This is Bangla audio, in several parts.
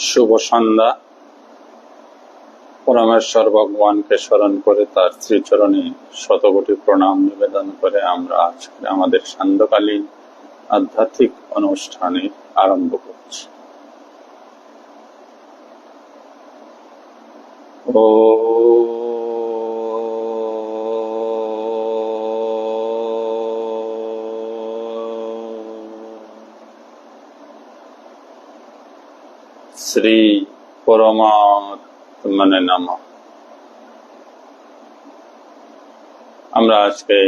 শুভ সন্ধ্যা। পরমেশ্বর ভগবানকে স্মরণ করে তার শ্রীচরণে শতকোটি প্রণাম নিবেদন করে আমরা আজকে আমাদের সান্ধ্যকালীন আধ্যাত্মিক অনুষ্ঠানে আরম্ভ করছি। শ্রী পরমাত্মনে নমঃ। আমরা আজকে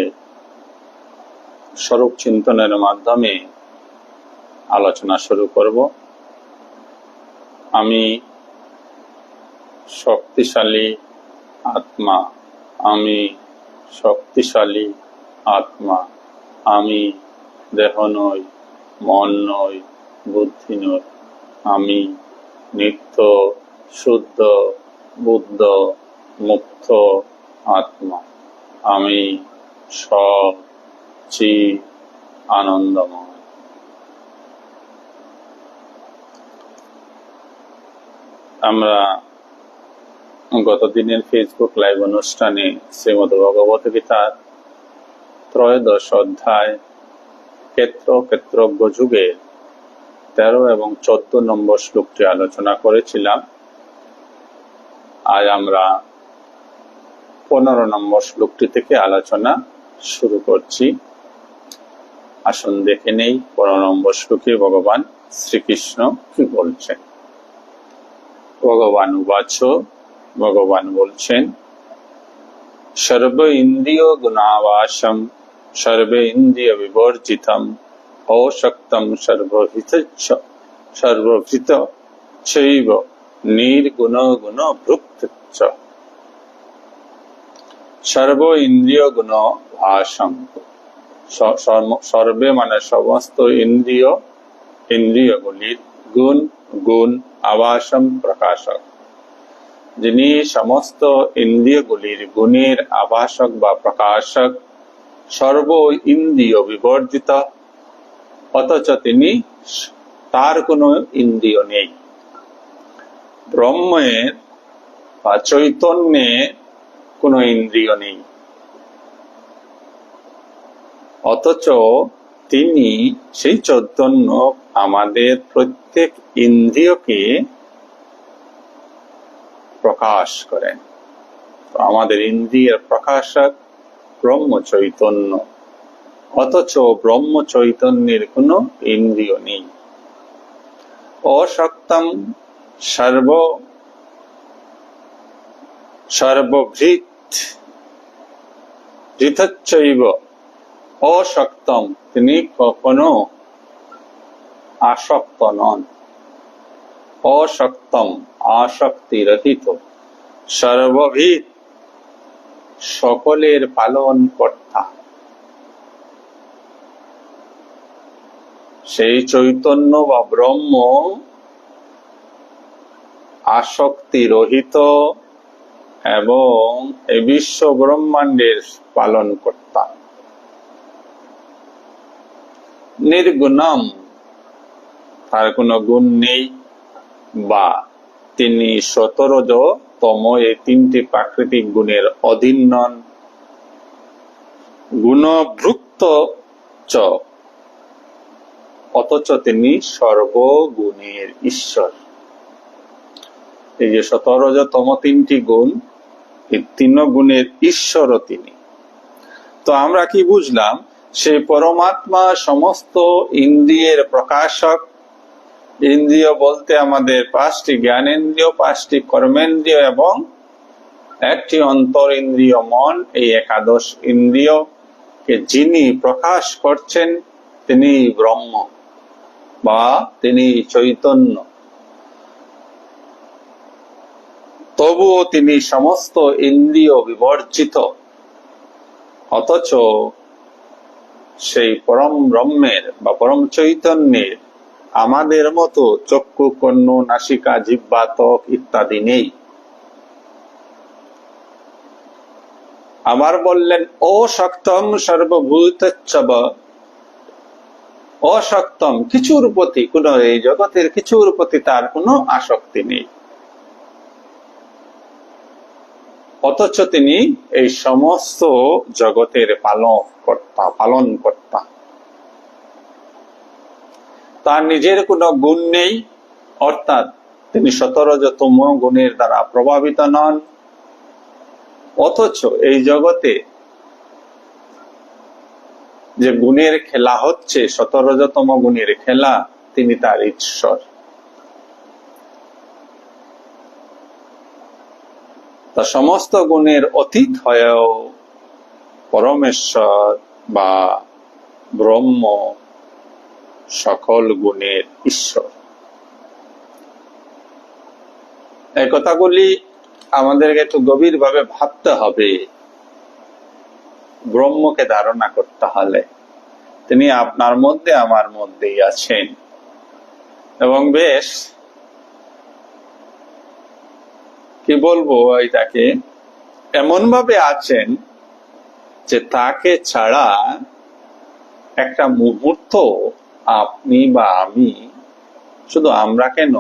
স্বরূপ চিন্তনের মাধ্যমে আলোচনা শুরু করব। আমি শক্তিশালী আত্মা, আমি শক্তিশালী আত্মা, আমি দেহ নই, মন নই, বুদ্ধি নই, আমি নিত্য শুদ্ধ বুদ্ধ মুক্ত আত্মা, আমি সচিৎ আনন্দময়। আমরা গতদিনের ফেসবুক লাইভ অনুষ্ঠানে শ্রীমদ্ ভগবত গীতার 13 অধ্যায় ক্ষেত্রজ্ঞ যুগে 13 এবং 14 নম্বর শ্লোকটি আলোচনা করেছিলাম। আজ আমরা 15 নম্বর শ্লোকটি থেকে আলোচনা শুরু করছি। আসুন দেখে নেই 15 নম্বর শ্লোকে ভগবান শ্রীকৃষ্ণ কি বলছেন। ভগবান উবাচ, ভগবান বলছেন, সর্ব ইন্দ্রিয় গুণাবাসম সর্বে ইন্দ্রিয় বিবর্জিতম অশক্তম সর্বভৃত চৈব নির্গুণ গুণ ভৃক্তচ্চ। সর্ব ইন্দ্রিয় গুণ ভাসম, সর্বে মানে সমস্ত ইন্দ্রিয়গুলির গুণ আবাসম প্রকাশক, যিনি সমস্ত ইন্দ্রিয়গুলির গুণের আভাসক বা প্রকাশক, সর্ব ইন্দ্রিয় বিবর্জিত, অথচ তিনি তার কোনো ইন্দ্রিয় নেই। ব্রহ্মের বা চৈতন্যের কোনো ইন্দ্রিয় নেই, অথচ তিনি সেই চৈতন্য আমাদের প্রত্যেক ইন্দ্রিয়কে প্রকাশ করেন। আমাদের ইন্দ্রিয়ের প্রকাশক ব্রহ্ম চৈতন্য, অথচ ব্রহ্ম চৈতন্যের কোনো ইন্দ্রিয় নেই। অশক্তম সর্বভৃতচ্চৈব, অশক্তম তিনি কখনো আসক্ত নন। অশক্তম আসক্তি রহিত, সর্বভৃত সকলের পালন কর্তা। সেই চৈতন্য বা ব্রহ্ম আসক্তি রহিত এবং এই বিশ্ব ব্রহ্মাণ্ডের পালন কর্তা। নির্গুণম, তার কোনো গুণ নেই, বা তিনি 17তম এই 3টি প্রাকৃতিক গুণের অধীন নন। গুণভুক্ত চ, অথচ তিনি সর্বগুণের ঈশ্বর। এই যে 17তম 3টি গুণ, এই 3 গুণের ঈশ্বরও তিনি। তো আমরা কি বুঝলাম? সেই পরমাত্মা সমস্ত ইন্দ্রিয়ের প্রকাশক। ইন্দ্রিয় বলতে আমাদের 5টি জ্ঞানেন্দ্রিয়, 5টি কর্মেন্দ্রিয় এবং 1টি অন্তর ইন্দ্রিয় মন, এই একাদশ ইন্দ্রিয়কে যিনি প্রকাশ করছেন তিনি ব্রহ্ম বা তিনি চৈতন্য। তবুও তিনি সমস্ত ইন্দ্রিয় বিবর্জিত, অথচ সেই পরম ব্রহ্মের বা পরম চৈতন্যের আমাদের মতো চক্ষু, কর্ণ, নাসিকা, জিহ্বা, ত্বক ইত্যাদি নেই। আবার বললেন অশক্তম সর্বভূতচ্চব, অসক্তম, কিছুর প্রতি কোনো, এই জগতের কিছুর প্রতি তার কোনো আসক্তি নেই, অথচ তিনি এই সমস্ত জগতের পালন কর্তা। তার নিজের কোনো গুণ নেই, অর্থাৎ তিনি সতরজতম গুণের দ্বারা প্রভাবিত নন, অথচ এই জগতে যে গুণের খেলা হচ্ছে, সতরজতম গুণের খেলা, তিনি তার ঈশ্বর। তা সমস্ত গুণের অতীত হয়েও পরমেশ্বর বা ব্রহ্ম সকল গুণের ঈশ্বর। এই কথাগুলি আমাদেরকে একটু গভীরভাবে ভাবতে হবে। ব্রহ্মকে ধারণা করতে হলে তিনি আপনার মধ্যে আমার মধ্যেই আছেন, এবং বেশ কি বলবো, এটাকে এমন ভাবে আছেন যে তাকে ছাড়া একটা মুহূর্ত আপনি বা আমি, শুধু আমরা কেন,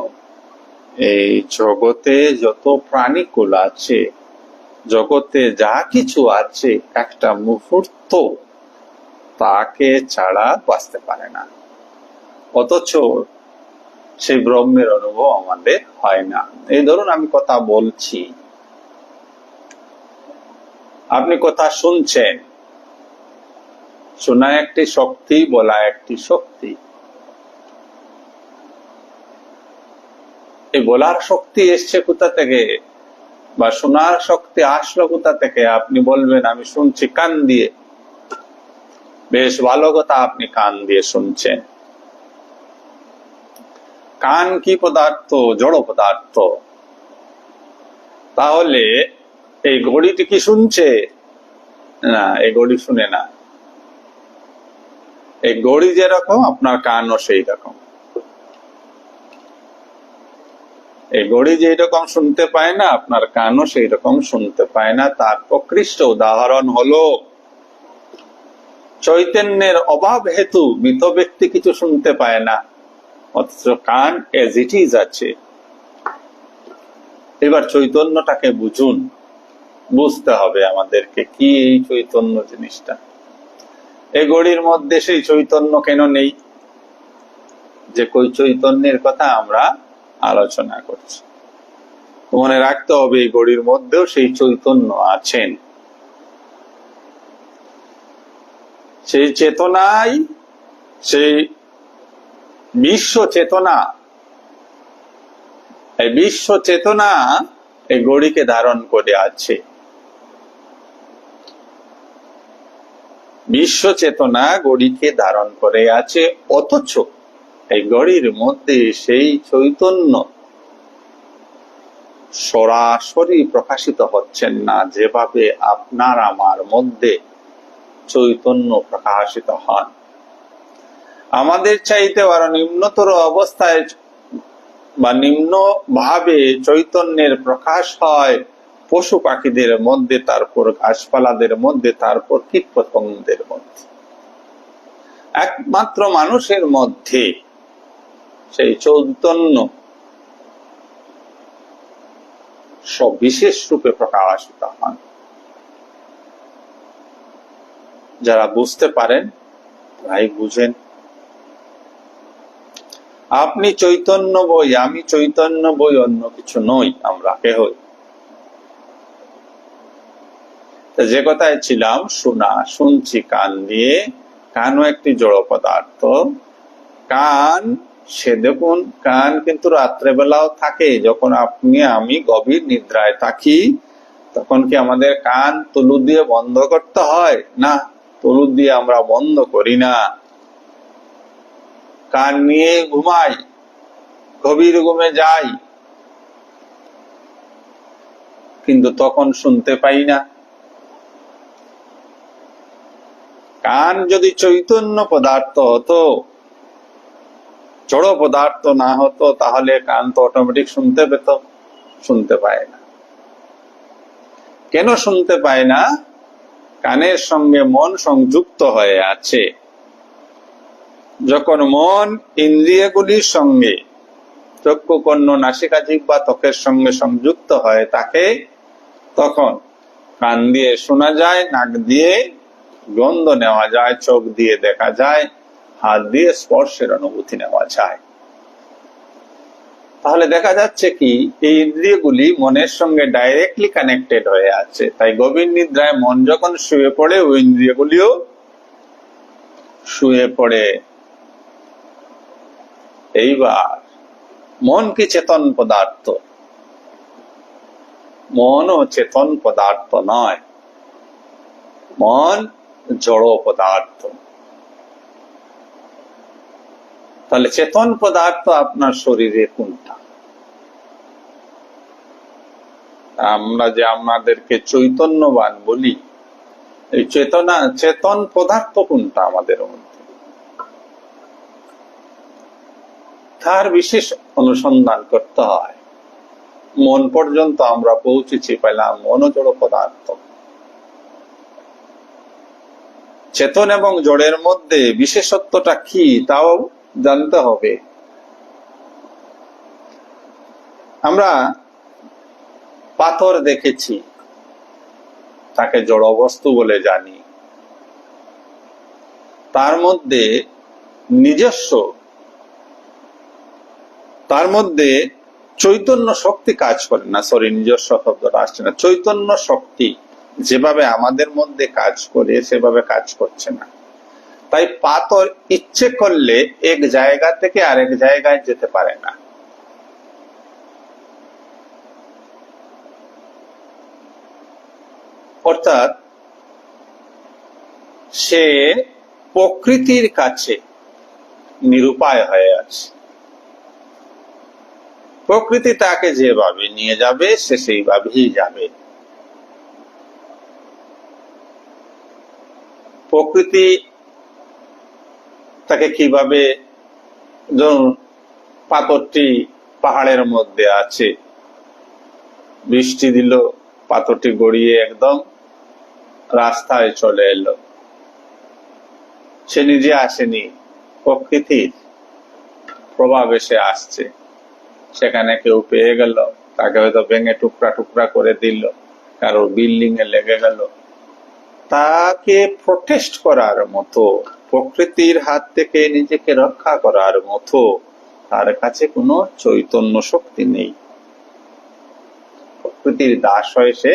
এই জগতে যত প্রাণীকুল আছে, জগতে যা কিছু আছে, একটা মুহূর্ত তাকে ছাড়া বাঁচতে পারে না, অথচ সেই ব্রহ্মের অনুভব আমাদের হয় না। এই ধরুন আমি কথা বলছি, আপনি কথা শুনছেন, শোনা একটি শক্তি, বলা একটি শক্তি। এই বলার শক্তি এসছে কোথা থেকে, বা শোনার শক্তি আসলো কোথা থেকে? আপনি বলবেন আমি শুনছি কান দিয়ে। বেশ ভালো কথা, আপনি কান দিয়ে শুনছেন। কান কি পদার্থ? জড় পদার্থ। তাহলে এই ঘড়িটি কি শুনছে? না, এই ঘড়ি শুনে না। এই ঘড়ি যেরকম, আপনার কানও সেই রকম। এই ঘড়ি যেই রকম শুনতে পায় না, আপনার কানও সেই রকম শুনতে পায় না। তার প্রকৃষ্ট উদাহরণ হলো চৈতন্যের অভাব হেতু মৃত ব্যক্তি কিছু শুনতে পায় না, অথচ কান এজ ইট ইজ আছে। এবার চৈতন্যটাকে বুঝুন, বুঝতে হবে আমাদেরকে কি এই চৈতন্য জিনিসটা। এই ঘড়ির মধ্যে সেই চৈতন্য কেন নেই, যে কই চৈতন্যের কথা আমরা আলোচনা করছি? মনে রাখতে হবে এই ঘড়ির মধ্যেও সেই চৈতন্য আছেন। সেই চেতনাই, সেই বিশ্ব চেতনা, এই বিশ্ব চেতনা এই ঘড়িকে ধারণ করে আছে। বিশ্ব চেতনা ঘড়িকে ধারণ করে আছে, অথচ এই ঘড়ির মধ্যে সেই চৈতন্য সরাসরি প্রকাশিত হচ্ছেন না, যেভাবে আপনার আমার মধ্যে চৈতন্য প্রকাশিত হন। আমাদের চাইতে আরো নিম্নতর অবস্থায় বা নিম্ন ভাবে চৈতন্যের প্রকাশ হয় পশু পাখিদের মধ্যে, তারপর গাছপালাদের মধ্যে, তারপর কীট পতঙ্গদের মধ্যে। একমাত্র মানুষের মধ্যে সেই চৈতন্য সবিশেষ রূপে প্রকাশিত হন। যারা বুঝতে পারেন তাই বুঝেন। আপনি চৈতন্য বই, আমি চৈতন্য বই, অন্য কিছু নই, আমরা কেহই। যে কথায় ছিলাম, শোনা, শুনছি কান দিয়ে। কানও একটি জড় পদার্থ। কান, সে দেখুন, কান কিন্তু রাত্রেবেলাও থাকে। যখন আপনি আমি গভীর নিদ্রায় থাকি, তখন কি আমাদের কান তুলু দিয়ে বন্ধ করতে হয়? না, তুলু দিয়ে আমরা বন্ধ করি না, কান নিয়ে ঘুমাই, গভীর ঘুমে যাই, কিন্তু তখন শুনতে পাই না। কান যদি চৈতন্য পদার্থ হতো, জড় পদার্থ না হতো, তাহলে কান তো অটোমেটিক শুনতে পেত। শুনতে পায় না। কেন শুনতে পায় না? কানের সঙ্গে মন সংযুক্ত হয়ে আছে। যখন মন ইন্দ্রিয়গুলির সঙ্গে চক্ষু, কর্ণ, নাসিকা, জিহ্বা, ত্বকের সঙ্গে সংযুক্ত হয় তাকে তখন কান দিয়ে শোনা যায়, নাক দিয়ে গন্ধ নেওয়া যায়, চোখ দিয়ে দেখা যায়, হাত দিয়ে স্পর্শের অনুভূতি নেওয়া যায়। তাহলে দেখা যাচ্ছে কি এই ইন্দ্রিয়গুলি মনের সঙ্গে ডাইরেক্টলি কানেক্টেড হয়ে আছে। তাই গভীর নিদ্রায় মন যখন শুয়ে পড়ে ওই ইন্দ্রিয়গুলিও শুয়ে পড়ে। এইবার মন কি চেতন পদার্থ? মনও চেতন পদার্থ নয়, মন জড় পদার্থ। তাহলে চেতন পদার্থ আপনার শরীরে কোনটা? আমরা যে আমাদেরকে চৈতন্যবান বলি, এই চেতন পদার্থ কোনটা আমাদের মধ্যে? তার বিশেষ অনুসন্ধান করতে হয়। মন পর্যন্ত আমরা পৌঁছেছি, পেলাম মন জড় পদার্থ। চেতন এবং জড়ের মধ্যে বিশেষত্বটা কি তাও জানতে হবে। আমরা পাথর দেখেছি, তাকে জড় বস্তু বলে জানি। তার মধ্যে নিজস্ব, তার মধ্যে চৈতন্য শক্তি কাজ করে না। নিজস্ব শব্দটা আসছে না। চৈতন্য শক্তি যেভাবে আমাদের মধ্যে কাজ করে সেভাবে কাজ করছে না। তাই পাথর ইচ্ছে করলে এক জায়গা থেকে আরেক জায়গায় যেতে পারে না। অর্থাৎ সে প্রকৃতির কাছে নিরুপায় হয়ে আছে। প্রকৃতি তাকে যেভাবে নিয়ে যাবে সে সেইভাবেই যাবে। প্রকৃতি তাকে কিভাবে, পাথরটি পাহাড়ের মধ্যে আছে, বৃষ্টি দিল, পাথরটি গড়িয়ে একদম রাস্তায় চলে এলো। সে নিজে আসেনি, প্রকৃতির প্রভাব এসে আসছে। সেখানে কেউ পেয়ে গেল, তাকে হয়তো ভেঙে টুকরা টুকরা করে দিল, কারো বিল্ডিং এ লেগে গেল। তাকে প্রোটেস্ট করার মতো, প্রকৃতির হাত থেকে নিজেকে রক্ষা করার মতো তার কাছে কোনো চৈতন্য শক্তি নেই। প্রকৃতির দাস হয়ে সে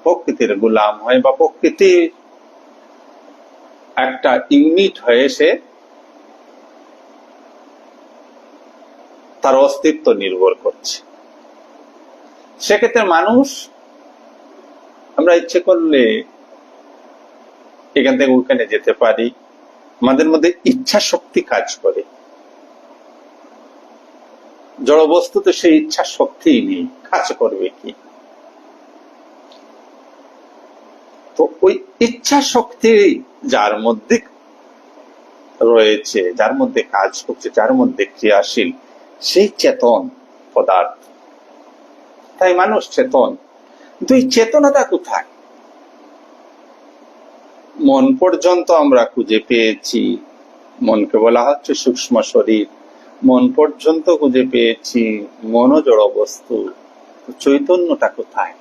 প্রকৃতির গোলাম হয়, বা প্রকৃতির একটা ইউনিট হয়ে সে তার অস্তিত্ব নির্ভর করছে। সেক্ষেত্রে মানুষ, আমরা ইচ্ছে করলে এখান থেকে ওইখানে যেতে পারি। আমাদের মধ্যে ইচ্ছা শক্তি কাজ করে। জড় বস্তুতে সেই ইচ্ছা শক্তি নেই, কাজ করবে কি? তো ওই ইচ্ছা শক্তি যার মধ্যে রয়েছে, যার মধ্যে কাজ করছে, যার মধ্যে ক্রিয়াশীল, সেই চেতন পদার্থ। তাই মানুষ চেতন। কিন্তু এই চেতনাটা কোথায়? মন পর্যন্ত আমরা খুঁজে পেয়েছি। মনকে বলা হচ্ছে সূক্ষ্ম শরীর। মন পর্যন্ত খুঁজে পেয়েছি, মনও জড় বস্তু। চৈতন্যটা কোথায়?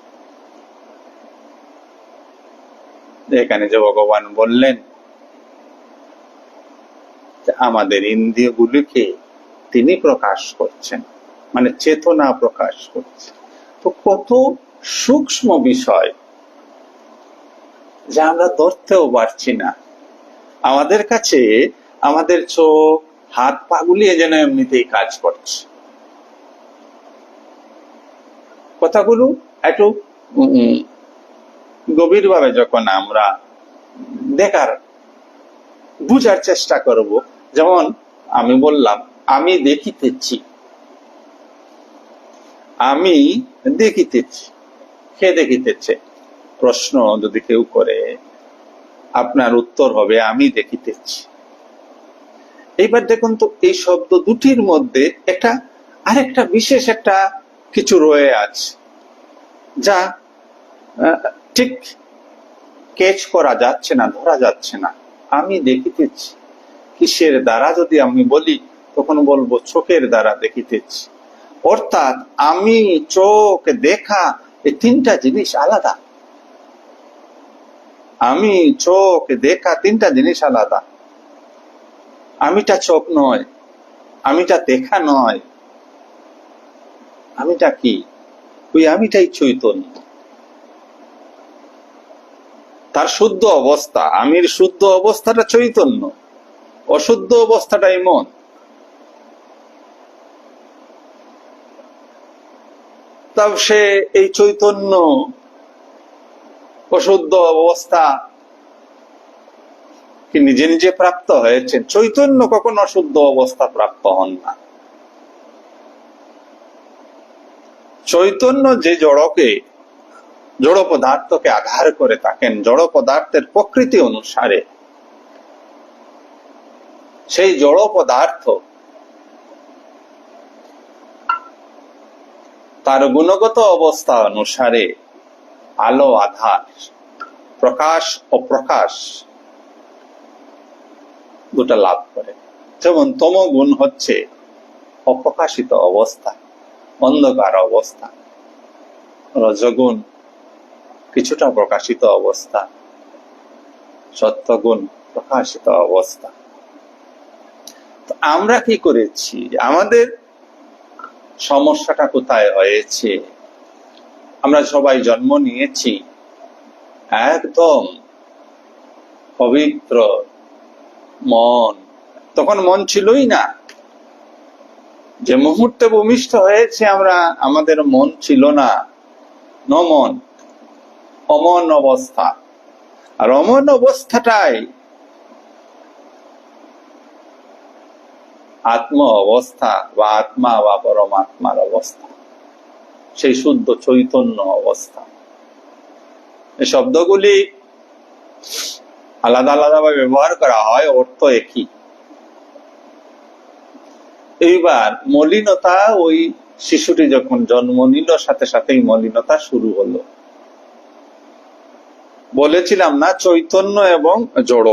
এখানে যে ভগবান বললেন আমাদের ইন্দ্রিয়গুলিকে তিনি প্রকাশ করছেন, মানে চেতনা প্রকাশ করছেন। তো কত সূক্ষ্ম বিষয় যা আমরা ধরতেও পারছি না। আমাদের কাছে আমাদের চোখ, হাত, পা গুলিয়ে যেন এমনিতেই কাজ করছে। কথাগুলো একটু গভীরভাবে যখন আমরা বুঝার চেষ্টা করব। যেমন আমি বললাম আমি দেখিতেছি, আমি দেখিতেছি। কে দেখিতেছে? প্রশ্ন যদি কেউ করে আপনার উত্তর হবে আমি দেখিতেছি। এইবার দেখুন তো এই শব্দ দুটির মধ্যে একটা আরেকটা বিশেষ একটা কিছু রয়ে আছে, যা ঠিক ক্যাচ করা যাচ্ছে না, ধরা যাচ্ছে না। আমি দেখিতেছি, কিসের দ্বারা যদি আমি বলি, তখন বলবো চোখের দ্বারা দেখিতেছি। অর্থাৎ আমি, চোখ, দেখা, এই তিনটা জিনিস আলাদা। আমি, চোখ, দেখা, তিনটা জিনিস আলাদা। আমিটা চোখ নয়, আমিটা দেখা নয়। আমিটা কি? ওই আমিটাই চৈতন্য, তার শুদ্ধ অবস্থা। আমির শুদ্ধ অবস্থাটা চৈতন্য, অশুদ্ধ অবস্থাটাই মন। তবে সে এই চৈতন্য অশুদ্ধ অবস্থা কি নিজে নিজে প্রাপ্ত হয়েছেন? চৈতন্য কখনো অশুদ্ধ অবস্থা প্রাপ্ত হন না। চৈতন্য যে জড়কে, জড় পদার্থকে আধার করে থাকেন, জড় পদার্থের প্রকৃতি অনুসারে, সেই জড় পদার্থ তার গুণগত অবস্থা অনুসারে আলো আধার, প্রকাশ অপ্রকাশ দুটা লাভ করে। যেমন তম গুণ হচ্ছে অপ্রকাশিত অবস্থা, অন্ধকার অবস্থা। রজগুণ কিছুটা প্রকাশিত অবস্থা, সত্যগুণ প্রকাশিত অবস্থা। তো আমরা কি করেছি? আমাদের সমস্যাটা কোথায় হয়েছে? আমরা সবাই জন্ম নিয়েছি একদম পবিত্র মন, তখন মন ছিলই না। যে মুহূর্তে ভূমিষ্ঠ হয়েছে আমরা, আমাদের মন ছিল না, নমন, অমন অবস্থা। আর অমন অবস্থাটাই আত্ম অবস্থা বা আত্মা বা পরমাত্মার অবস্থা, সেই শুদ্ধ চৈতন্য অবস্থা। এই শব্দগুলি আলাদা আলাদা ভাবে ব্যবহার করা হয়, অর্থ একই। এইবার মলিনতা, ওই শিশুটি যখন জন্ম নিল সাথে সাথেই মলিনতা শুরু হলো। বলেছিলাম না চৈতন্য এবং জড়,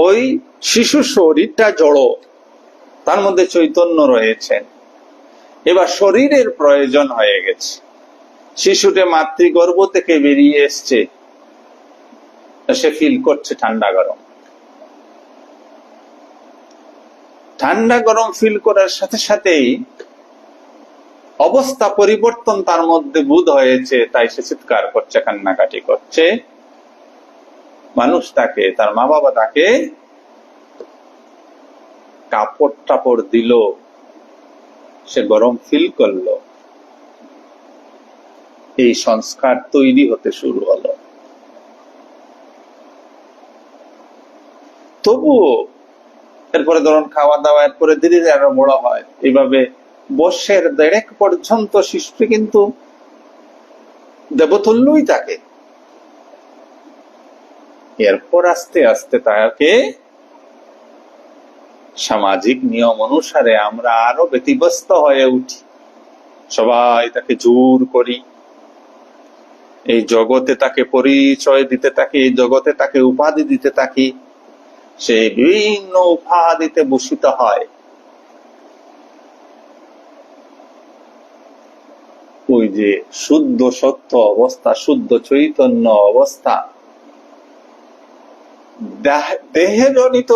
ওই শিশু শরীরটা জড়, তার মধ্যে চৈতন্য রয়েছেন। এবার শরীরের প্রয়োজন হয়ে গেছে। শিশুটা মাতৃগর্ভ থেকে বেরিয়ে এসছে, সে ফিল করছে ঠান্ডা গরম। ঠান্ডা গরম ফিল করার সাথে সাথেই অবস্থা পরিবর্তন তার মধ্যে বোধ হয়েছে, তাই সে চিৎকার করছে, কান্নাকাটি করছে। মানুষ তাকে, তার মা বাবা তাকে কাপড় টাপড় দিল, সে গরম ফিল করলো। এই সংস্কার তৈরি হতে শুরু হলো। তবুও এরপরে ধরুন খাওয়া দাওয়া, এরপরে ধীরে ধীরে আরো বড় হয়। এইভাবে বর্ষের 1.5 পর্যন্ত শিশুটি কিন্তু দেবতুল্যই থাকে। এরপর আস্তে আস্তে তাকে সামাজিক নিয়ম অনুসারে আমরা আরো ব্যতিব্যস্ত হয়ে উঠি, সবাই তাকে জোর করি, এই জগতে তাকে পরিচয় দিতে থাকি, এই জগতে তাকে উপাধি দিতে থাকি। সে বিভিন্ন উপাধিতে ভূষিত হয়। ওই যে শুদ্ধ সত্য অবস্থা, শুদ্ধ চৈতন্য অবস্থা, দেহে জনিত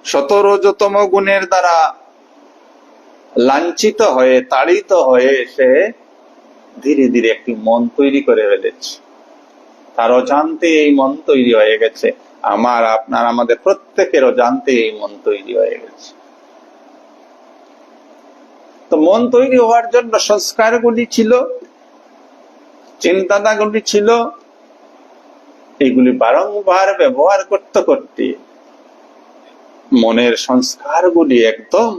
17তম গুণের দ্বারা লাঞ্ছিত হয়ে, তাড়িত হয়ে সে ধীরে ধীরে একটি মন তৈরি করে ফেলেছে। তার অজান্তে এই মন তৈরি হয়ে গেছে। আমার, আপনার, আমাদের প্রত্যেকের অজান্তে এই মন তৈরি হয়ে গেছে। তো মন তৈরি হওয়ার জন্য সংস্কারগুলি ছিল, চিন্তাধারাগুলি ছিল। এইগুলি বারংবার ব্যবহার করতে করতে মনের সংস্কারগুলি একদম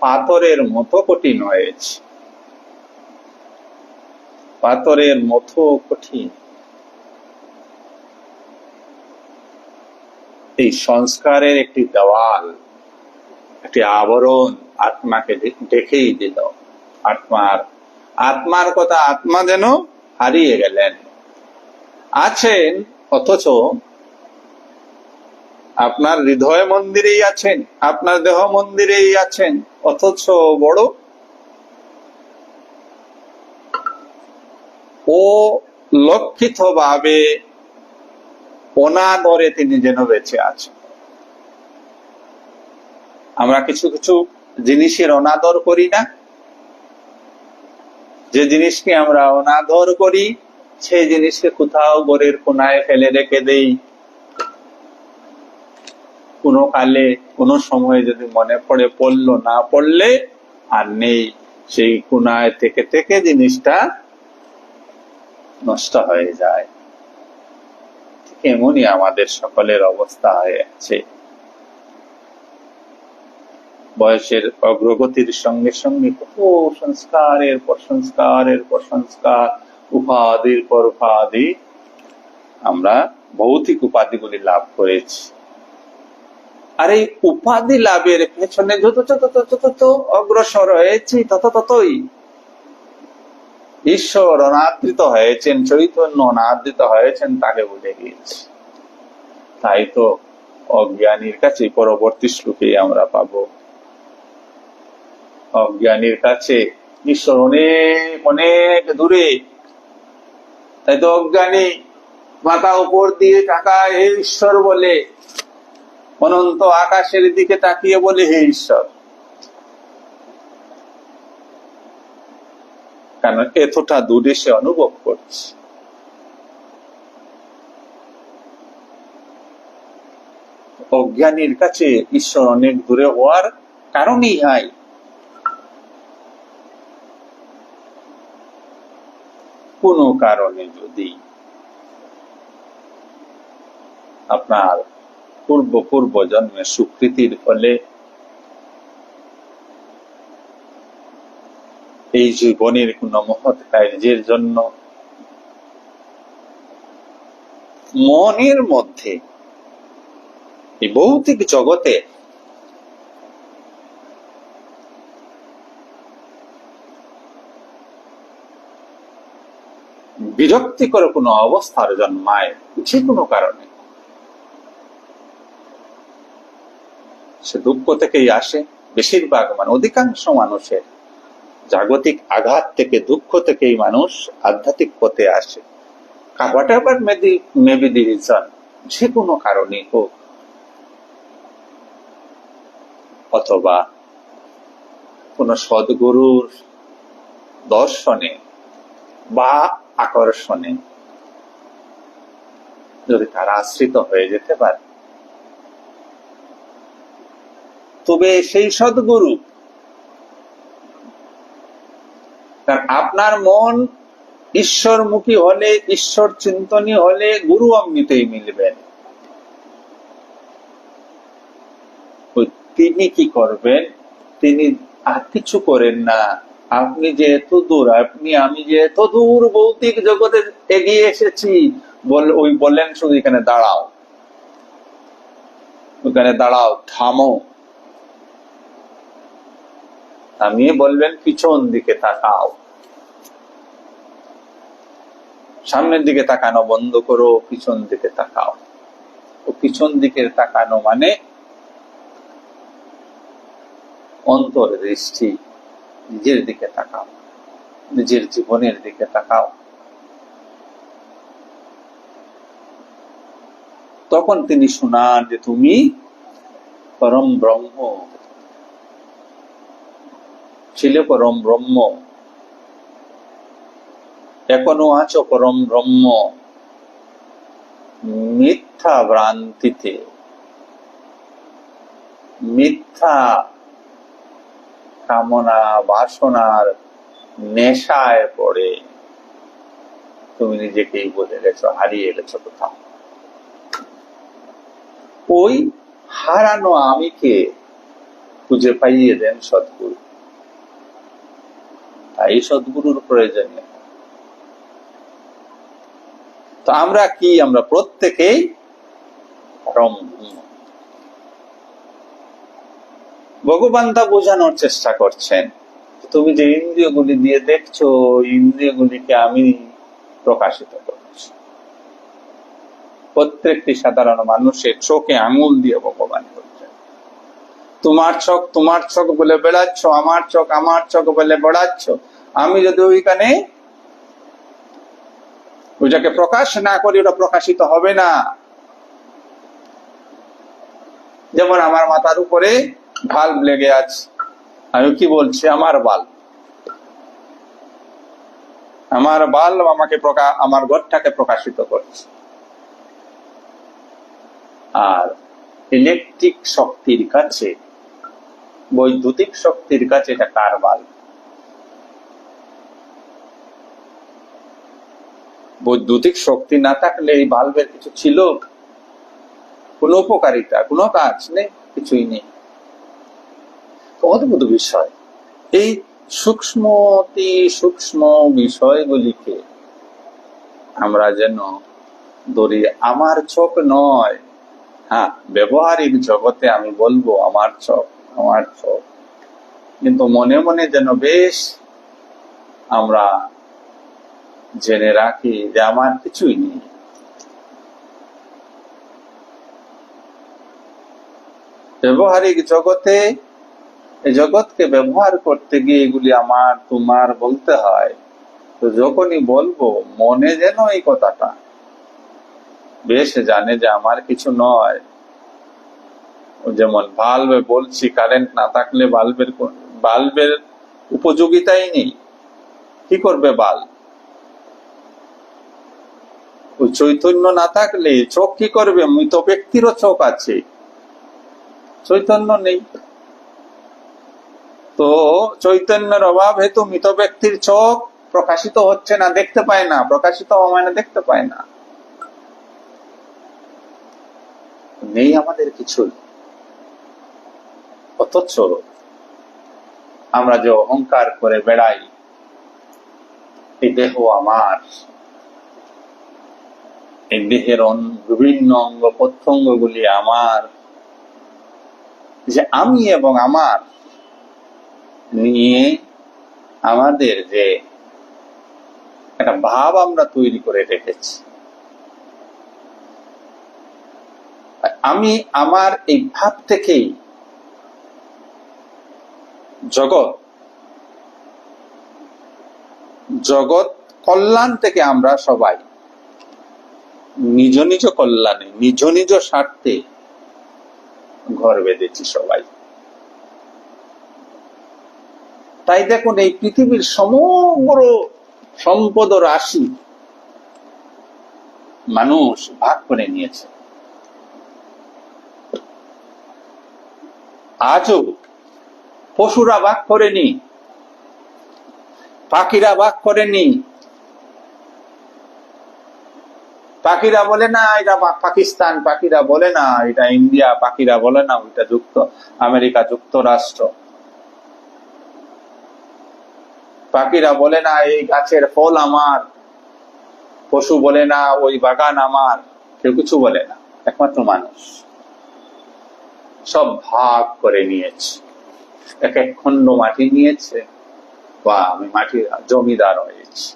পাথরের মতো কঠিন হয়েছে, পাথরের মতো কঠিন। এই সংস্কারের একটি দেওয়াল, একটি আবরণ আত্মাকে ঢেকেই দিল। আত্মার কথা, আত্মা যেন হারিয়ে গেলেন। আছেন অথচ আপনার হৃদয় মন্দিরেই আছেন, আপনার দেহ মন্দিরেই আছেন, অথচ বড় ও লক্ষিত ভাবে অনাদরে তিনি যেন বেঁচে আছেন। আমরা কিছু কিছু জিনিসের অনাদর করি না? যে জিনিসকে আমরা অনাদর করি সেই জিনিসকে কোথাও ঘরের কোনায় ফেলে রেখে দেই। কোনো কালে কোনো সময়ে যদি মনে পড়ে, পড়লো, না পড়লে আর নেই, সেই কোনায় থেকে থেকে জিনিসটা নষ্ট হয়ে যায়। ঠিক এমনই আমাদের সকলের অবস্থা হয়ে আছে। বয়সের অগ্রগতির সঙ্গে সঙ্গে কত সংস্কারের পর সংস্কারের পর সংস্কার, উপাধির পর উপাধি আমরা ভৌতিক উপাধিগুলি লাভ করেছি। আর এই উপাধি লাভের পেছনে যত যত যত যত অগ্রসর হয়েছি ততই ঈশ্বর অনাদৃত হয়েছেন, চৈতন্য অনাদৃত হয়েছেন, তাকে ভুলে গিয়েছি। তাই তো অজ্ঞানীর কাছে পরবর্তী শ্লোকে আমরা পাবো, অজ্ঞানীর কাছে ঈশ্বর অনেক অনেক দূরে। তাই তো অজ্ঞানী মাথা উপর দিয়ে তাকায় হে ঈশ্বর বলে, অনন্ত আকাশের দিকে তাকিয়ে বলে হে ঈশ্বর। কারণ এতটা দূরে সে অনুভব করছে। অজ্ঞানীর কাছে ঈশ্বর অনেক দূরে হওয়ার কারণই হয় কোন কারণে যদি আপনার পূর্ব জন্মের সুকৃতির ফলে এই জীবনের কোন মহৎ কার্যের জন্য মনের মধ্যে এই ভৌতিক জগতে বিরক্তিকর কোন অবস্থার জন্মায়, যে কোনো কারণে সে দুঃখ থেকেই আসে। বেশিরভাগ অধিকাংশ মানুষের জাগতিক আঘাত থেকে, দুঃখ থেকেই মানুষ আধ্যাত্মিক পথে আসে। হোয়াটএভার মেবি দি রিজন, যে কোনো কারণে হোক, অথবা কোন সদ্গুরুর দর্শনে বা আকর্ষণে যদি তারা আশ্রিত হয়ে যেতে পারে, তবে সেই সদ্গুরু, আপনার মন ঈশ্বরমুখী হলে, ঈশ্বর চিন্তনী হলে গুরু অমৃতেই মিলবেন। তিনি কি করবেন? তিনি আর কিছু করেন না। আপনি যে এত দূর, আমি যে এত দূর ভৌতিক জগতে এগিয়ে এসেছি, বললেন শুধু এখানে দাঁড়াও, ওখানে দাঁড়াও, থামো। থামিয়ে বলবেন পিছন দিকে তাকাও, সামনের দিকে তাকানো বন্ধ করো, পিছন দিকে তাকাও। ও পিছন দিকে তাকানো মানে অন্তর দৃষ্টি, নিজের দিকে তাকাও, নিজের জীবনের দিকে তাকাও। তখন তিনি শোনান যে তুমি পরম ব্রহ্ম ছিলে, পরম ব্রহ্ম এখনো আছো, পরম ব্রহ্ম মিথ্যা ভ্রান্তিতে, মিথ্যা কামনা বাসনার নেশায় পড়ে তুমি নিজেকেই বলে গেছো, হারিয়ে গেছো কোথাও। ওই হারানো আমিকে খুঁজে পাইয়ে দেন সদ্গুরু। তাই সদ্গুরুর প্রয়োজনীয়। তো আমরা কি? আমরা প্রত্যেকেই ভগবান তা বোঝানোর চেষ্টা করছেন। তুমি যে ইন্দ্রিয়গুলি দিয়ে দেখছো, ইন্দ্রিয়গুলিকে আমি প্রকাশিত করছি। প্রত্যেকটি সাধারণ মানুষের চোখে আঙুল দিয়ে ভগবান করছেন। তোমার চোখ বলে বেড়াচ্ছ, আমার চোখ বলে বেড়াচ্ছ। আমি যদি ওইখানে ওইটাকে প্রকাশ না করি, ওটা প্রকাশিত হবে না। যেমন আমার মাথার উপরে বাল্ব লেগে আছে, আমি কি বলছি? আমার বাল্ব আমাকে আমার ঘরটাকে প্রকাশিত করছে। আর ইলেকট্রিক শক্তির কাছে, বৈদ্যুতিক শক্তির কাছে এটা কার বাল্ব? বৈদ্যুতিক শক্তি না থাকলে এই বাল্বের কিছু ছিল? কোনো উপকারিতা, কোনো কাজ নেই, কিছুই নেই। অদ্ভুত বিষয়। এই সূক্ষ্ম বিষয়গুলিকে আমরা যেন ধরি আমার চোখ নয়। হ্যাঁ, ব্যবহারিক জগতে আমি বলবো আমার চোখ, কিন্তু মনে মনে যেন বেশ আমরা জেনে রাখি যে আমার কিছুই নেই। ব্যবহারিক জগতে, এই জগৎকে ব্যবহার করতে গিয়ে এগুলি আমার তোমার বলতে হয়। তো যখনই বলবো মনে যেন এই কথাটা বেশ জানে যে আমার কিছু নয়। যেমন বাল্বে বলছি, কারেন্ট না থাকলে বাল্বের উপযোগিতাই নেই। কি করবে বাল্ব? ওই চৈতন্য না থাকলে চোখ কি করবে? মৃত ব্যক্তিরও চোখ আছে, চৈতন্য নেই। তো চৈতন্যের অভাব হেতু মৃত ব্যক্তির চোখ প্রকাশিত হচ্ছে না, দেখতে পায় না। প্রকাশিত হওয়া মানে দেখতে পায় না। নেই আমাদের কিছুই। অথচ আমরা যে অহংকার করে বেড়াই, এই দেহ আমার, এই দেহের বিভিন্ন অঙ্গ প্রত্যঙ্গ গুলি আমার, যে আমি এবং আমার নিয়ে আমাদের যে একটা ভাব আমরা তৈরি করে রেখেছি, আমি আমার এই ভাব থেকেই জগৎ কল্যাণ থেকে আমরা সবাই নিজ নিজ কল্যাণে, নিজ নিজ স্বার্থে ঘর বেঁধেছি সবাই। তাই দেখুন, এই পৃথিবীর সমগ্র সম্পদ রাশি মানুষ ভাগ করে নিয়েছে। আজও পশুরা ভাগ করেনি, পাখিরা ভাগ করেনি। পাখিরা বলে না এটা পাকিস্তান, পাখিরা বলে না এটা ইন্ডিয়া, পাখিরা বলে না ওইটা আমেরিকা যুক্তরাষ্ট্র, পাখিরা বলে না এই গাছের ফল আমার, পশু বলে না ওই বাগান আমার, কেউ কিছু বলে না। একমাত্র মানুষ সব ভাগ করে নিয়েছে। এক এক খণ্ড মাটি নিয়েছে, বা আমি মাটির জমিদার হয়েছি।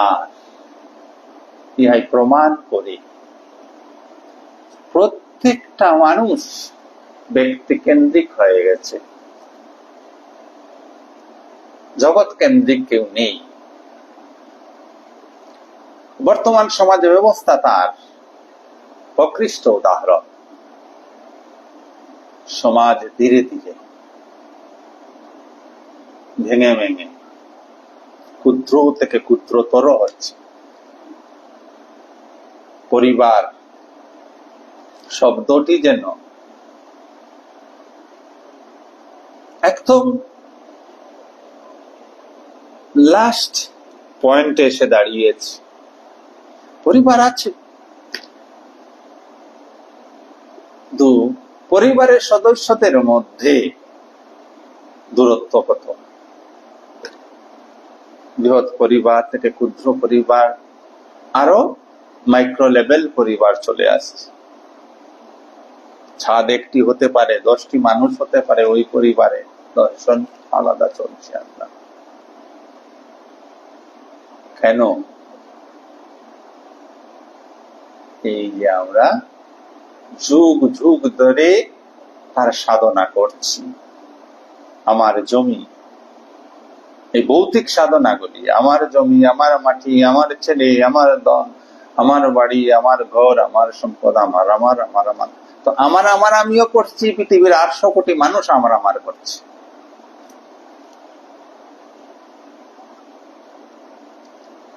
আর ইহাই প্রমাণ করে প্রত্যেকটা মানুষ ব্যক্তি কেন্দ্রিক হয়ে গেছে, জগৎ কেন্দ্রিক কেউ নেই। বর্তমান সমাজ ব্যবস্থা তার প্রকৃষ্ট উদাহরণ। সমাজ ধীরে ধীরে ভেঙে ভেঙে ক্ষুদ্র থেকে ক্ষুদ্রতর হচ্ছে। পরিবার শব্দটি যেন একদম লাস্ট পয়েন্টে এসে দাঁড়িয়েছে। পরিবার আছে, কিন্তু পরিবারের সদস্যদের মধ্যে দূরত্ব কত। বৃহৎ পরিবার থেকে ক্ষুদ্র পরিবার, আরো মাইক্রো লেভেল পরিবার চলে আসছে। ছাদ একটি হতে পারে, 10টি মানুষ হতে পারে ওই পরিবারে, দর্শন আলাদা চলছে। আপনার কেন? এই যে আমরা যুগ যুগ ধরে তার সাধনা করছি। আমার জমি, এই ভৌতিক সাধনাগুলি, আমার জমি, আমার মাটি, আমার ছেলে, আমার দল, আমার বাড়ি, আমার ঘর, আমার সম্পদ, আমার আমার আমার আমার তো আমার আমার আমিও করছি, পৃথিবীর 800 কোটি মানুষ আমার আমার করছে।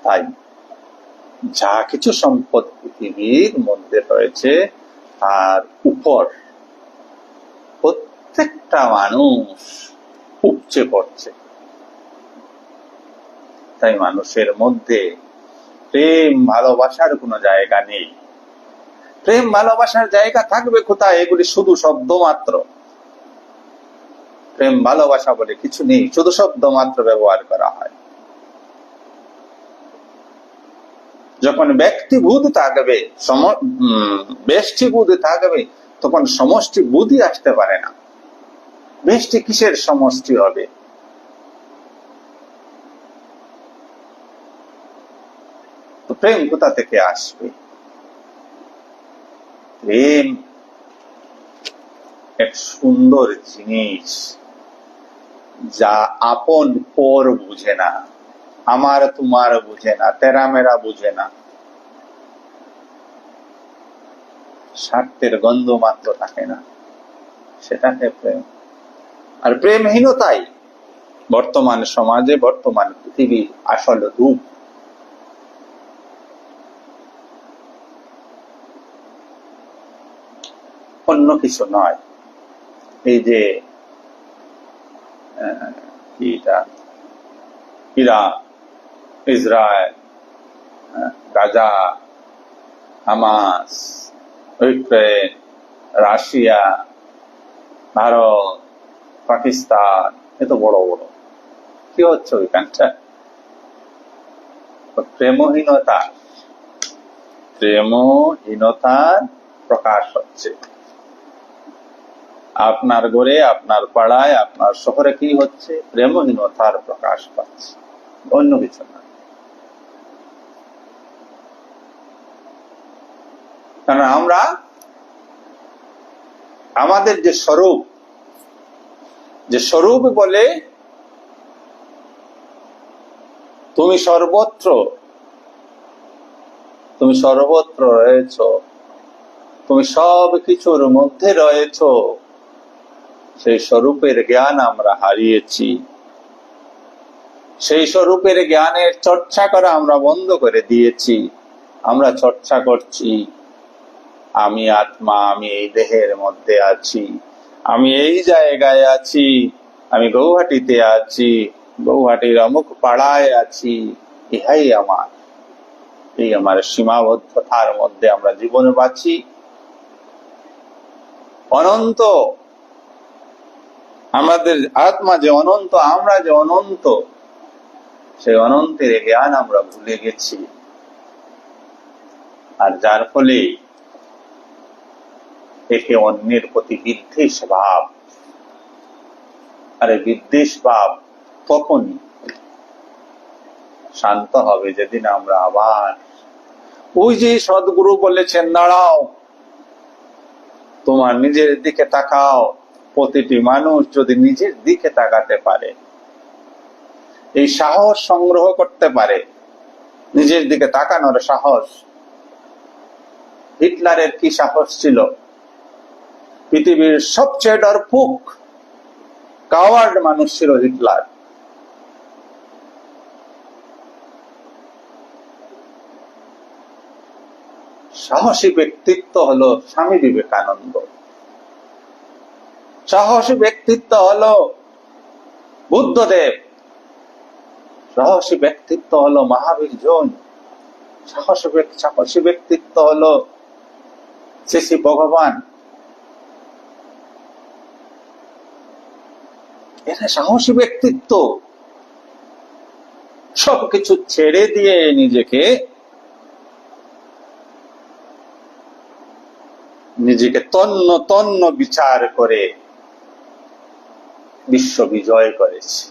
তাই যা কিছু সম্পদ পৃথিবীর মধ্যে রয়েছে তার উপর প্রত্যেকটা মানুষ উপচে পড়ছে। তাই মানুষের মধ্যে প্রেম ভালোবাসার কোনো জায়গা নেই। প্রেম ভালোবাসার জায়গা থাকবে কোথায়? এগুলি শুধু শব্দ মাত্র। প্রেম ভালোবাসা বলে কিছু নেই, শুধু শব্দ মাত্র ব্যবহার করা হয়। যখন ব্যক্তিবোধ থাকবে, ব্যষ্টিবোধ থাকবে, তখন সমষ্টি বুদ্ধি আসতে পারে না। ব্যষ্টি কিসের সমষ্টি হবে? তো প্রেম কোথা থেকে আসবে? প্রেম এক সুন্দর জিনিস, যা আপন পর বুঝে না, আমার তোমার বুঝে না, তেরা মেরা বুঝে না, স্বার্থের গন্ধ মাত্র থাকে না, সেটাকে প্রেম। আর প্রেমহীনতাই বর্তমান সমাজে, বর্তমান পৃথিবীর আসল রূপ। অন্য কিছু নয়। এই যে Iran, Israel, Gaza, Hamas, Ukraine, Russia, Bharat, Pakistan, এত বড় বড় কি হচ্ছে ওইখানটা? প্রেমহীনতা, প্রেমহীনতার প্রকাশ হচ্ছে। আপনার ঘরে, আপনার পাড়ায়, আপনার শহরে কি হচ্ছে? প্রেমহীনতার প্রকাশ পাচ্ছে, অন্য কিছু না। কারণ আমরা আমাদের যে স্বরূপ বলে তুমি সর্বত্র রয়েছ, তুমি সব কিছুর মধ্যে রয়েছ, সেই স্বরূপের জ্ঞান আমরা হারিয়েছি। সেই স্বরূপের জ্ঞানের চর্চা করা আমরা বন্ধ করে দিয়েছি। আমরা চর্চা করছি আমি আত্মা, আমি এই দেহের মধ্যে আছি, আমি এই জায়গায় আছি, আমি গৌহাটিতে আছি, গৌহাটির অমুক পাড়ায় আছি, ইহাই আমার। এই আমার সীমাবদ্ধতার মধ্যে আমরা জীবন বাঁচি। অনন্ত, আমাদের আত্মা যে অনন্ত, আমরা যে অনন্ত, সেই অনন্তের জ্ঞান আমরা ভুলে গেছি। আর যার ফলে একে অন্যের প্রতি বিদ্বেষ ভাব। আরে বিদ্বেষ ভাব তখনই শান্ত হবে যেদিন আমরা আবার ওই যে সদ্গুরু বলেছেন, দাঁড়াও, তোমার নিজের দিকে তাকাও। প্রতিটি মানুষ যদি নিজের দিকে তাকাতে পারে, এই সাহস সংগ্রহ করতে পারে, নিজের দিকে তাকানোর সাহস। হিটলারের কি সাহস ছিল? পৃথিবীর সবচেয়ে ডরপুক কাওয়ার্ড মানুষ ছিল হিটলার। সাহসী ব্যক্তিত্ব হলো স্বামী বিবেকানন্দ, সাহসী ব্যক্তিত্ব হলো বুদ্ধদেব, সাহসী ব্যক্তিত্ব হলো মহাবীর জৈন, সাহসী ব্যক্তিত্ব হলো শ্রী ভগবান। এরা সাহসী ব্যক্তিত্ব। সবকিছু ছেড়ে দিয়ে নিজেকে তন্ন তন্ন বিচার করে বিশ্ব বিজয় করেছে।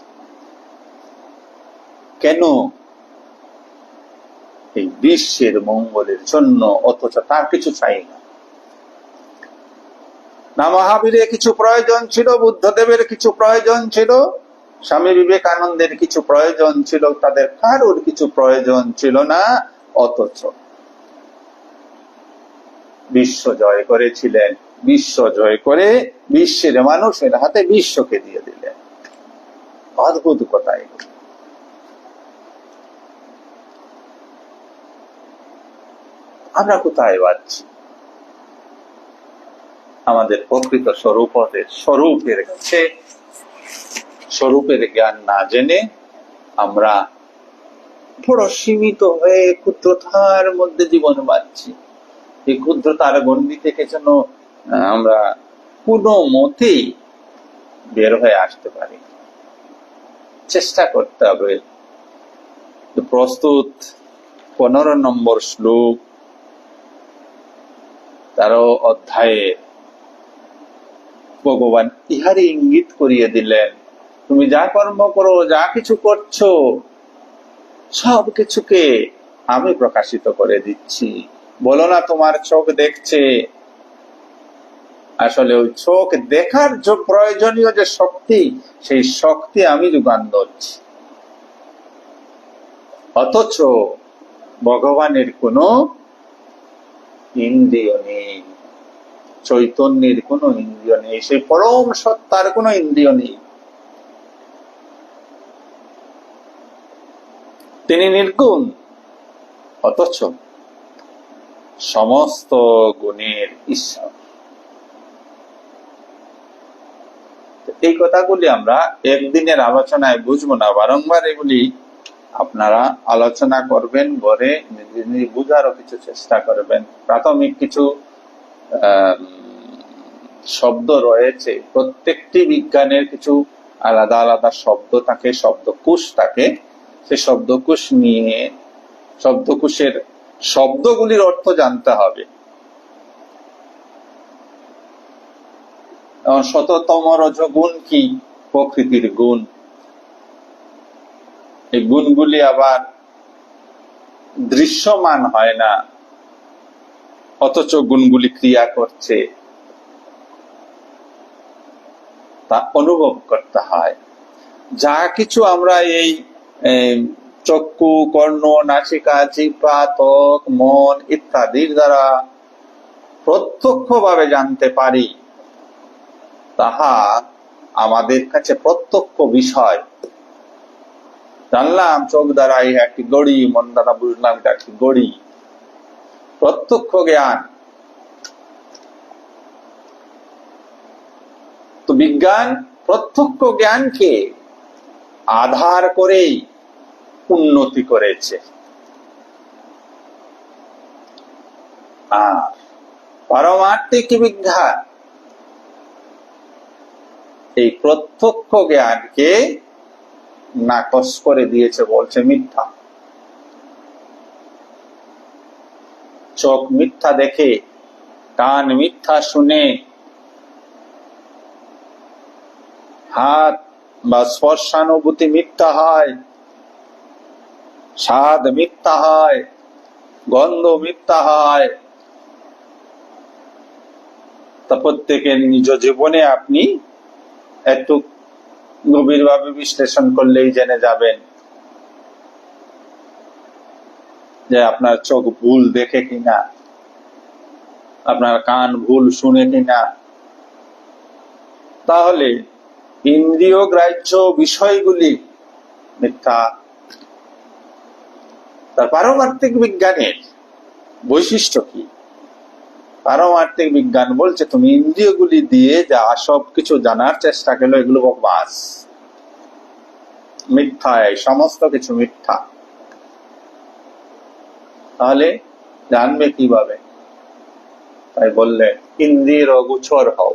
কেন? এই বিশ্বের মঙ্গলের জন্য, অথচ তার কিছু চাই না। না মহাবীরের কিছু প্রয়োজন ছিল, বুদ্ধদেবের কিছু প্রয়োজন ছিল, স্বামী বিবেকানন্দের কিছু প্রয়োজন ছিল, তাদের কারোর কিছু প্রয়োজন ছিল না, অথচ বিশ্ব জয় করেছিলেন। বিশ্ব জয় করে বিশ্বের মানুষের হাতে বিশ্বকে দিয়ে দিলেন। অদ্ভুত কথা এগুলো। আমরা কোথায় যাচ্ছি? আমাদের প্রকৃত স্বরূপের কাছে, স্বরূপের জ্ঞান না জেনে আমরা বড় সীমিত হয়ে ক্ষুদ্রতার মধ্যে জীবন বাঁচছি। এই ক্ষুদ্রতার গণ্ডি থেকে যেন আমরা কোনো মতেই বের হয়ে আসতে পারি। চেষ্টা করতে হবে। প্রস্তুত 15 নম্বর শ্লোক 13 অধ্যায়ে ভগবান ইহারই ইঙ্গিত করিয়ে দিলেন, তুমি যা কর্ম করো, যা কিছু করছো, সব কিছুকে আমি প্রকাশিত করে দিচ্ছি। বলো না তোমার চোখ দেখছে, আসলে ওই চোখ দেখার যে প্রয়োজনীয় যে শক্তি, সেই শক্তি আমি যোগান দিচ্ছি। অথচ ভগবানের কোনো ইন্দ্রিয় নেই, চৈতন্যের কোনো ইন্দ্রিয় নেই, সেই পরম সত্তার কোনো ইন্দ্রিয় নেই। তিনি নির্গুণ, অথচ সমস্ত গুণের ঈশ্বর। এই কথাগুলি আমরা একদিনের আলোচনায় বুঝবো না, বারংবার এগুলি আপনারা আলোচনা করবেন, ঘরে বুঝারও কিছু চেষ্টা করবেন। প্রাথমিক কিছু শব্দ রয়েছে, প্রত্যেকটি বিজ্ঞানের কিছু আলাদা আলাদা শব্দ থাকে, শব্দকোষ থাকে। সেই শব্দকোষ নিয়ে শব্দকোষের শব্দগুলির অর্থ জানতে হবে। শততম রজগুণ কি? প্রকৃতির গুণ। এই গুণগুলি আবার দৃশ্যমান হয় না, অথচ গুণগুলি ক্রিয়া করছে, তা অনুভব করতে হয়। যা কিছু আমরা এই চক্ষু, কর্ণ, নাসিকা, জিহ্বা, ত্বক, মন ইত্যাদির দ্বারা প্রত্যক্ষভাবে জানতে পারি, তাহা আমাদের কাছে প্রত্যক্ষ বিষয়। জানলাম চোখ দ্বারা একটি গড়ি, মন দ্বারা বুঝলাম এটা একটি গড়ি, প্রত্যক্ষ জ্ঞান। তো বিজ্ঞান প্রত্যক্ষ জ্ঞানকে আধার করেই উন্নতি করেছে। আর পারমার্থিক বিজ্ঞান এই প্রত্যক্ষ জ্ঞানকে নাকচ করে দিয়েছে, বলছে মিথ্যা। চোখ মিথ্যা দেখে, কান মিথ্যা শুনে, হাত বা স্পর্শানুভূতি মিথ্যা হয়, স্বাদ মিথ্যা হয়, গন্ধ মিথ্যা হয়। তা প্রত্যেকের নিজ জীবনে আপনি একটু গভীরভাবে বিশ্লেষণ করলেই জেনে যাবেন যে আপনার চোখ ভুল দেখে কিনা, আপনার কান ভুল শুনে কিনা। তাহলে ইন্দ্রিয় গ্রাহ্য বিষয়গুলি মিথ্যা। তার পারমার্থিক বিজ্ঞানের বৈশিষ্ট্য কি? পারমার্থিক বিজ্ঞান বলছে তুমি ইন্দ্রিয়গুলি দিয়ে যা সবকিছু জানার চেষ্টা করলো, এগুলো বকবাস, মিথ্যা, সমস্ত কিছু মিথ্যা। তাহলে জানবে কিভাবে? তাই বললেন ইন্দ্রিয়ের অগোচর হও।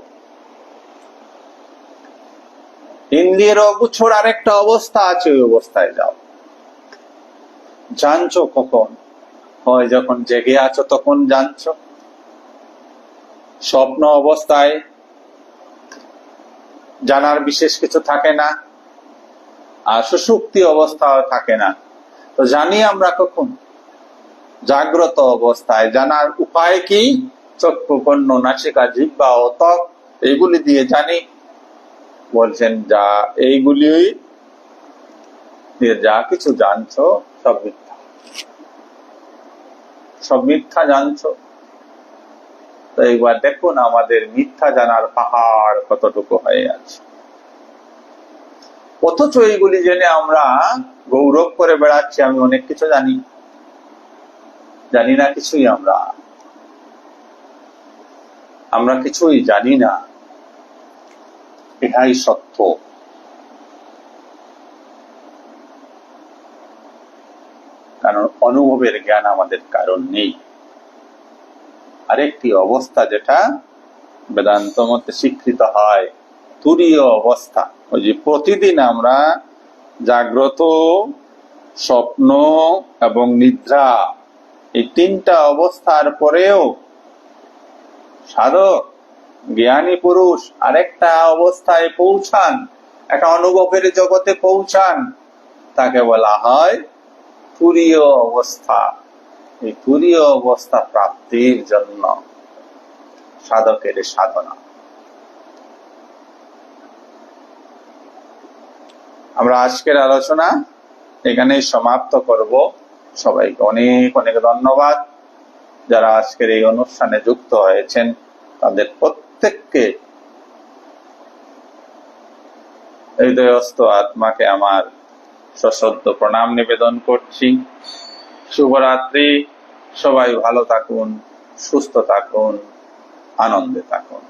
ইন্দ্রিয়ের অগোচর আরেকটা অবস্থা আছে, ওই অবস্থায় যাও। জানছো কখন? হয় যখন জেগে আছো তখন জানছো। স্বপ্ন অবস্থায় জানার বিশেষ কিছু থাকে না, আর সুষুপ্তি অবস্থাও থাকে না। তো জানি আমরা কখন? জাগ্রত অবস্থায় জানার উপায় কি? চক্ষু, কর্ণ, নাসিকা, জিহ্বা ও ত্বক, এইগুলি দিয়ে জানি। বলছেন যা এইগুলি দিয়ে যা কিছু জানছো সব মিথ্যা, সব মিথ্যা জানছো। তো একবার দেখুন আমাদের মিথ্যা জানার পাহাড় কতটুকু হয়ে আছে। অথচ এইগুলি জেনে আমরা গৌরব করে বেড়াচ্ছি আমি অনেক কিছু জানি। জানি না কিছুই, আমরা কিছুই জানি না, এটাই সত্য। কারণ অনুভবের জ্ঞান আমাদের কারণ নেই। আরেকটি অবস্থা যেটা বেদান্ত মতে স্বীকৃত হয়, তুরীয় অবস্থা। ওই যে প্রতিদিন আমরা জাগ্রত, স্বপ্ন এবং নিদ্রা, এই তিনটা অবস্থার পরেও সাধক জ্ঞানী পুরুষ আরেকটা অবস্থায় পৌঁছান, একটা অনুভবের জগতে পৌঁছান, তাকে বলা হয় তুরীয় অবস্থা। এই তুরীয় অবস্থা প্রাপ্তির জন্য সাধকের সাধনা। আমরা আজকের আলোচনা এখানেই সমাপ্ত করব। সবাইকে অনেক অনেক ধন্যবাদ। যারা আজকের এই অনুষ্ঠানে যুক্ত হয়েছেন তাদের প্রত্যেককে হৃদয়স্থ আত্মাকে আমার সশ্রদ্ধ প্রণাম নিবেদন করছি। শুভরাত্রি। সবাই ভালো থাকুন, সুস্থ থাকুন, আনন্দে থাকুন।